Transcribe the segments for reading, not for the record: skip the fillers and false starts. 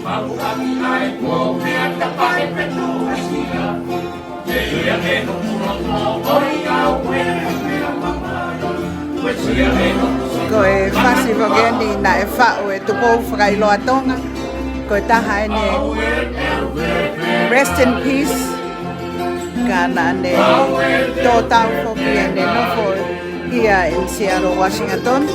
Ko e whasi whageni na e whao e tupo whakai loa tonga. Ko e taha ene rest in peace. Kana ne tō tau whoki ene nofo ia in Seattle, Washington.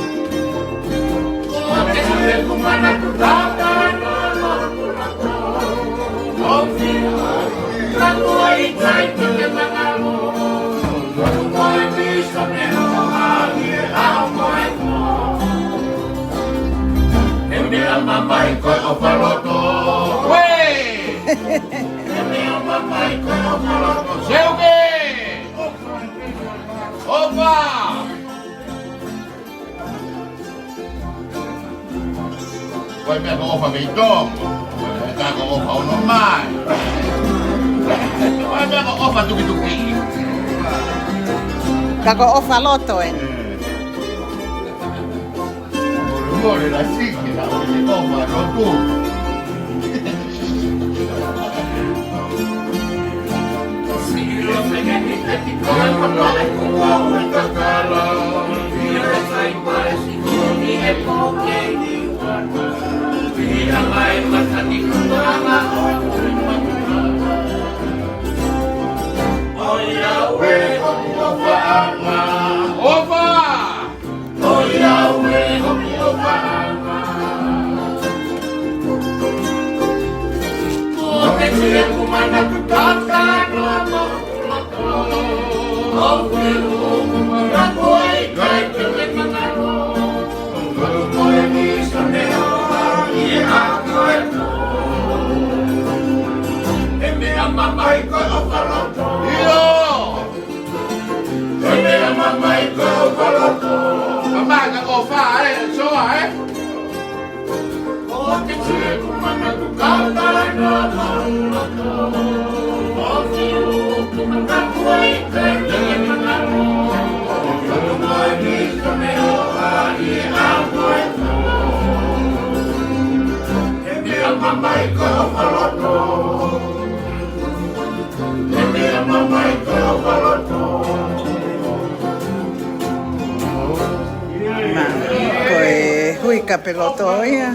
Mamai ko o paloto. Wey! Mamai ko o paloto. Seuke! Opa! Koe mea ko opa mei tong. Ka ko opa o no mai. Koe mea ko opa tuki-tuki. Ka ko ofa loto ene. Mori la siki la oye opa rotu. Koe hui ka peloto ia.